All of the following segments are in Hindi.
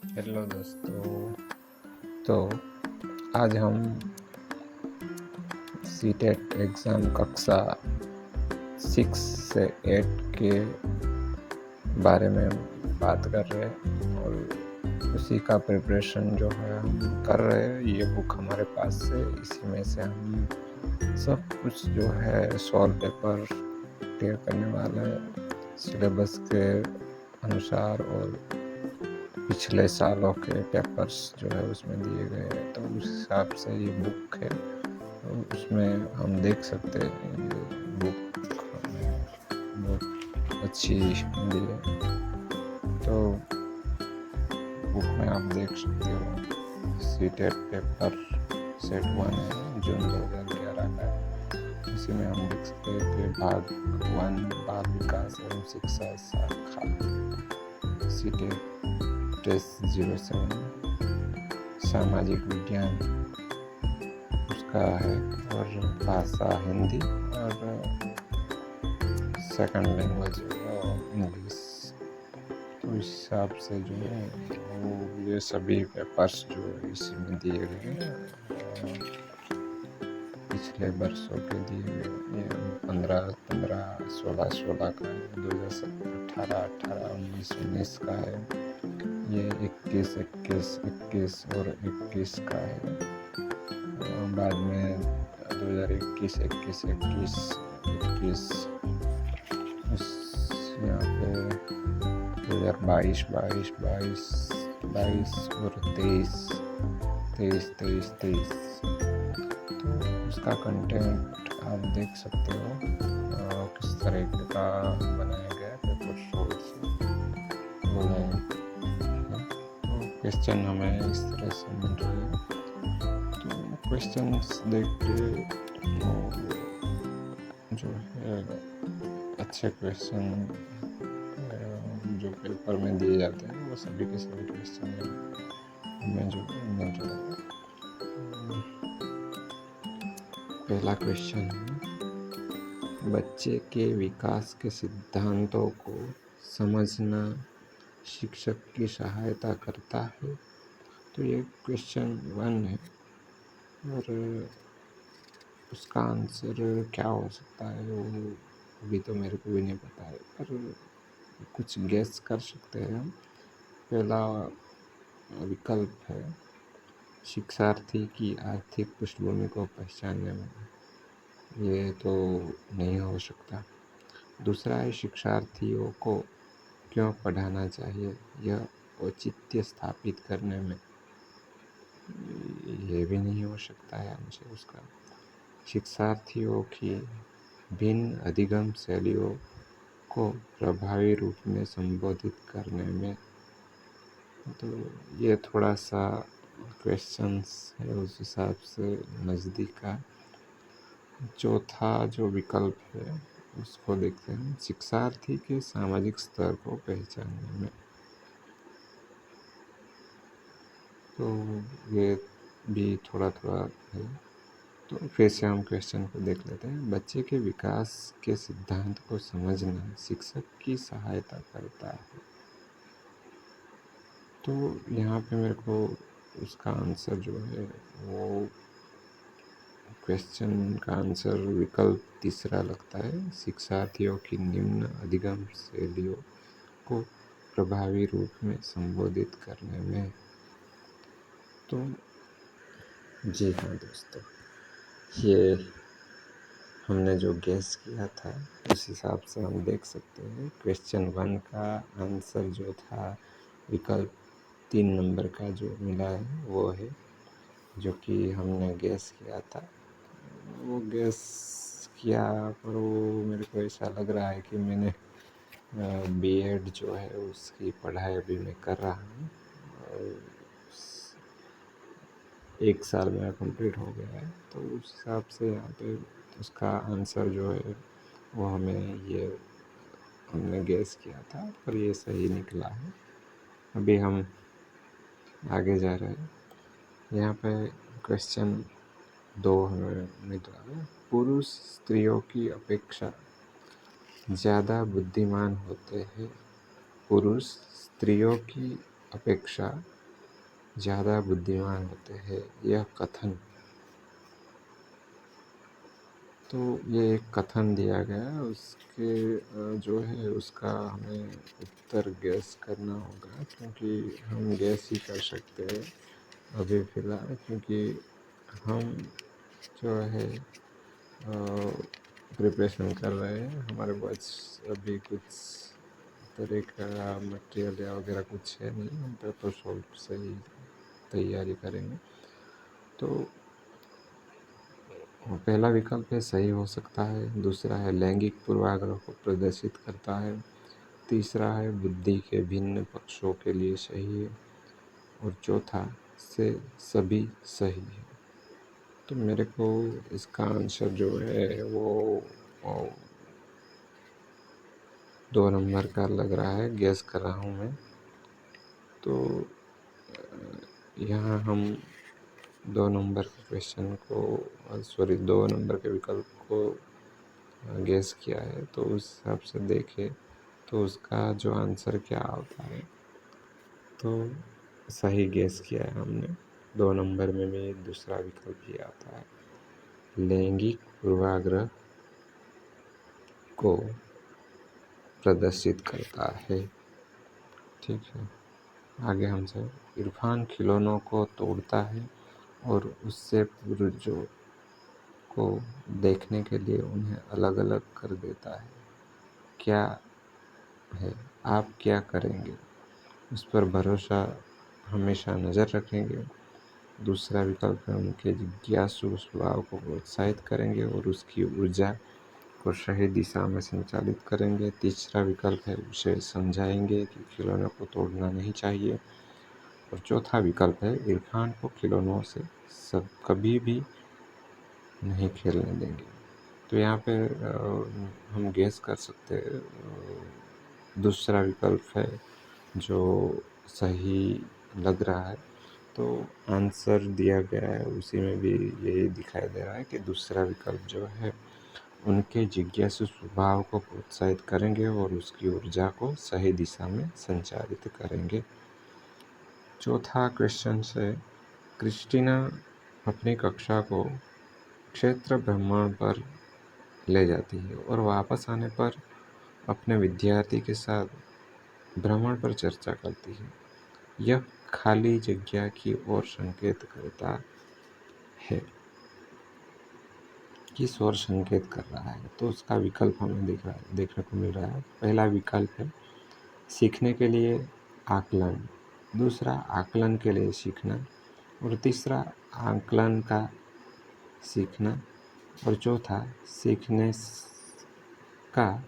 हेलो दोस्तों। तो आज हम सीटेट एग्ज़ाम कक्षा 6 से 8 के बारे में बात कर रहे हैं और उसी का प्रिपरेशन जो है हम कर रहे हैं। ये बुक हमारे पास है, इसी में से हम सब कुछ जो है सॉल्व पेपर क्लियर करने वाले हैं सिलेबस के अनुसार, और पिछले सालों के पेपर्स जो है उसमें दिए गए हैं, तो उस हिसाब से ये बुक है। तो उसमें हम देख सकते हैं ये बुक हमें बहुत अच्छी मिली है। तो बुक में आप देख सकते हो सीटेट पेपर सेट 1 है, जून 2011 का है। इसी में हम देख सकते हैं कि भाग 1 बाल विकास एवं शिक्षा शाखा सीटेट टेस्ट 07 सामाजिक विज्ञान उसका है, और भाषा हिंदी, और सेकंड लैंग्वेज इंग्लिश। तो इस हिसाब से जो है वो ये सभी पेपर्स जो इसी में दिए गए हैं पिछले वर्षों के दिए गए। ये 15 16 का है, 2017 18 19 का है, ये 21 और 21 का है। बाद में 2021 यहाँ पे 2022 और 23। तो उसका कंटेंट आप देख सकते हो किस तरह का बनाया गया पेपर सोर्स बोला है। तो क्वेश्चन हमें इस तरह से मिल रहे हैं। तो क्वेश्चंस देख के जो है अच्छे क्वेश्चन जो पेपर में दिए जाते हैं वो सभी के सभी क्वेश्चन हमें जो मिल रहा है। पहला क्वेश्चन है, बच्चे के विकास के सिद्धांतों को समझना शिक्षक की सहायता करता है। तो ये क्वेश्चन 1 है, और उसका आंसर क्या हो सकता है वो अभी तो मेरे को भी नहीं पता है, पर कुछ गेस कर सकते हैं हम। पहला विकल्प है शिक्षार्थी की आर्थिक पृष्ठभूमि को पहचानने में, ये तो नहीं हो सकता। दूसरा है शिक्षार्थियों को क्यों पढ़ाना चाहिए, यह औचित्य स्थापित करने में, ये भी नहीं हो सकता है आंसर उसका। शिक्षार्थियों की भिन्न अधिगम शैलियों को प्रभावी रूप में संबोधित करने में, तो ये थोड़ा सा क्वेश्चंस है उस हिसाब से नज़दीक का। चौथा जो विकल्प है उसको देखते हैं, शिक्षार्थी के सामाजिक स्तर को पहचानने में, तो ये भी थोड़ा है। तो फिर से हम क्वेश्चन को देख लेते हैं, बच्चे के विकास के सिद्धांत को समझना शिक्षक की सहायता करता है। तो यहाँ पे मेरे को उसका आंसर जो है वो क्वेश्चन का आंसर विकल्प तीसरा लगता है, शिक्षार्थियों की निम्न अधिगम शैलियों को प्रभावी रूप में संबोधित करने में। तो जी हाँ दोस्तों, ये हमने जो गेस किया था उस हिसाब से हम देख सकते हैं क्वेश्चन 1 का आंसर जो था विकल्प 3 नंबर का जो मिला है वो है, जो कि हमने गेस किया था। वो गेस किया पर वो मेरे को ऐसा लग रहा है कि मैंने बीएड जो है उसकी पढ़ाई अभी मैं कर रहा हूँ, और 1 साल मेरा कंप्लीट हो गया है। तो उस हिसाब से यहाँ पे उसका आंसर जो है वो हमने गेस किया था, पर ये सही निकला है। अभी हम आगे जा रहे हैं। यहाँ पे क्वेश्चन 2 हमें मिल रहा है, पुरुष स्त्रियों की अपेक्षा ज़्यादा बुद्धिमान होते हैं। पुरुष स्त्रियों की अपेक्षा ज़्यादा बुद्धिमान होते हैं, यह कथन। तो ये एक कथन दिया गया है, उसके जो है उसका हमें उत्तर गैस करना होगा, क्योंकि हम गैस ही कर सकते हैं अभी फ़िलहाल, क्योंकि हम जो है प्रिपरेशन कर रहे हैं। हमारे पास अभी कुछ तरह का मटेरियल या वगैरह कुछ है नहीं, हम पेपर सॉल्व से ही तैयारी करेंगे। तो पहला विकल्प है सही हो सकता है, दूसरा है लैंगिक पूर्वाग्रह को प्रदर्शित करता है, तीसरा है बुद्धि के भिन्न पक्षों के लिए सही है, और चौथा से सभी सही है। तो मेरे को इसका आंसर जो है वो 2 नंबर का लग रहा है, गेस कर रहा हूँ मैं। तो यहाँ हम 2 नंबर के क्वेश्चन को सॉरी 2 नंबर के विकल्प को गेस किया है, तो उस हिसाब से देखें तो उसका जो आंसर क्या होता है। तो सही गेस किया है हमने, 2 नंबर में भी दूसरा विकल्प ही आता है, लैंगिक पूर्वाग्रह को प्रदर्शित करता है। ठीक है, आगे हमसे, इरफान खिलौनों को तोड़ता है और उससे पूर्वजों को देखने के लिए उन्हें अलग अलग कर देता है, क्या है? आप क्या करेंगे? उस पर भरोसा हमेशा नज़र रखेंगे। दूसरा विकल्प है उनके जिज्ञासु स्वभाव को प्रोत्साहित करेंगे और उसकी ऊर्जा को सही दिशा में संचालित करेंगे। तीसरा विकल्प है उसे समझाएंगे कि खिलौनों को तोड़ना नहीं चाहिए। और चौथा विकल्प है इरफान को खिलौनों से सब कभी भी नहीं खेलने देंगे। तो यहाँ पे हम गेस कर सकते हैं, दूसरा विकल्प है जो सही लग रहा है। तो आंसर दिया गया है उसी में भी यही दिखाई दे रहा है कि दूसरा विकल्प जो है उनके जिज्ञासु स्वभाव को प्रोत्साहित करेंगे और उसकी ऊर्जा को सही दिशा में संचालित करेंगे। चौथा क्वेश्चन से, क्रिस्टीना अपनी कक्षा को क्षेत्र भ्रमण पर ले जाती है और वापस आने पर अपने विद्यार्थी के साथ भ्रमण पर चर्चा करती है। यह खाली जगह की ओर संकेत करता है, किस ओर संकेत कर रहा है? तो उसका विकल्प हमें देखने को मिल रहा है। पहला विकल्प है सीखने के लिए आकलन, दूसरा आकलन के लिए सीखना, और तीसरा आकलन का सीखना, और चौथा सीखने का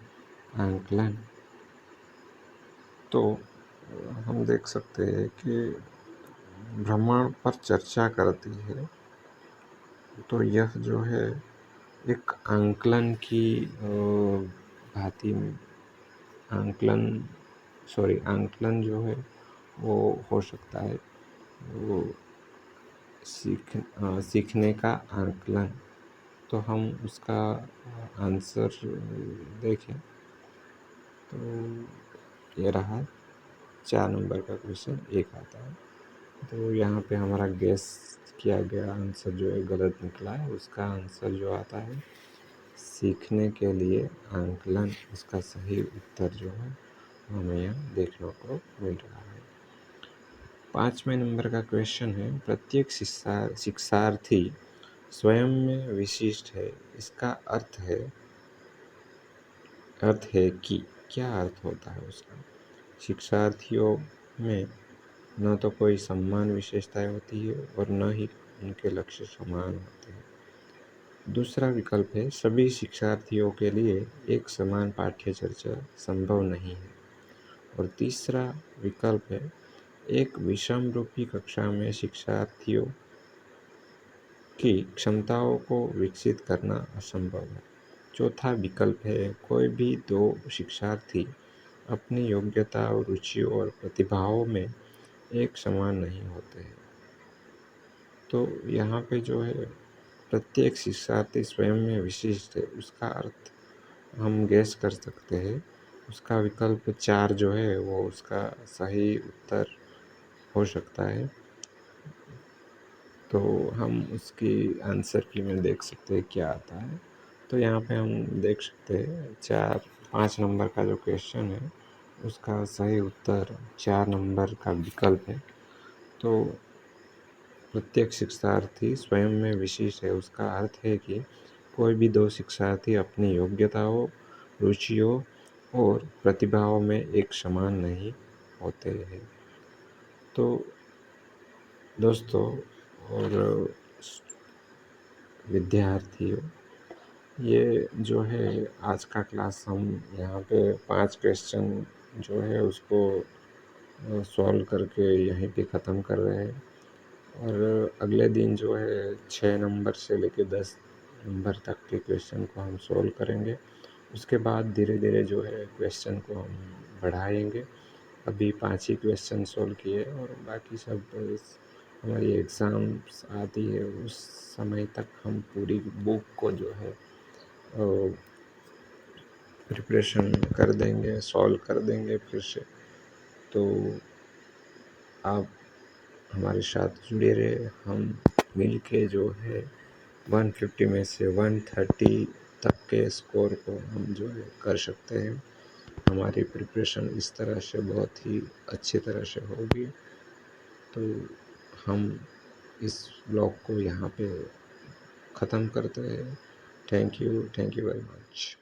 आकलन। तो हम देख सकते हैं कि भ्रमण पर चर्चा करती है, तो यह जो है एक आकलन की भांति आकलन जो है वो हो सकता है, वो सीखने का आकलन। तो हम उसका आंसर देखें तो ये रहा 4 नंबर का क्वेश्चन एक आता है। तो यहाँ पे हमारा गेस किया गया आंसर जो है गलत निकला है। उसका आंसर जो आता है सीखने के लिए आकलन, उसका सही उत्तर जो है हमें यहाँ देखने को मिल रहा है। 5वें नंबर का क्वेश्चन है, प्रत्येक शिक्षार्थी स्वयं में विशिष्ट है, इसका अर्थ है कि क्या अर्थ होता है उसका? शिक्षार्थियों में न तो कोई समान विशेषताएं होती है और न ही उनके लक्ष्य समान होते हैं। दूसरा विकल्प है सभी शिक्षार्थियों के लिए एक समान पाठ्य चर्चा संभव नहीं है। और तीसरा विकल्प है एक विषम रूपी कक्षा में शिक्षार्थियों की क्षमताओं को विकसित करना असंभव है। चौथा विकल्प है कोई भी 2 शिक्षार्थी अपनी योग्यता और रुचि और प्रतिभाओं में एक समान नहीं होते हैं। तो यहाँ पे जो है प्रत्येक शिक्षार्थी स्वयं में विशिष्ट है, उसका अर्थ हम गेस कर सकते हैं। उसका विकल्प 4 जो है वो उसका सही उत्तर हो सकता है। तो हम उसकी आंसर की में देख सकते हैं क्या आता है। तो यहाँ पे हम देख सकते हैं 5 नंबर का जो क्वेश्चन है उसका सही उत्तर 4 नंबर का विकल्प है। तो प्रत्येक शिक्षार्थी स्वयं में विशिष्ट है, उसका अर्थ है कि कोई भी दो शिक्षार्थी अपनी योग्यताओं, रुचियों और प्रतिभाओं में एक समान नहीं होते हैं। तो दोस्तों और विद्यार्थियों, ये जो है आज का क्लास हम यहाँ पे 5 क्वेश्चन जो है उसको सॉल्व करके यहीं पे ख़त्म कर रहे हैं। और अगले दिन जो है 6 नंबर से लेके 10 नंबर तक के क्वेश्चन को हम सॉल्व करेंगे। उसके बाद धीरे धीरे जो है क्वेश्चन को हम बढ़ाएंगे। अभी 5 ही क्वेश्चन सॉल्व किए और बाकी सब हमारी एग्ज़ाम्स आती है उस समय तक हम पूरी बुक को जो है प्रिपरेशन कर देंगे, सॉल्व कर देंगे फिर से। तो आप हमारे साथ जुड़े रहे, हम मिल के जो है 150 में से 130 तक के स्कोर को हम जो है कर सकते हैं। हमारी प्रिपरेशन इस तरह से बहुत ही अच्छी तरह से होगी। तो हम इस ब्लॉग को यहाँ पे ख़त्म करते हैं। Thank you very much.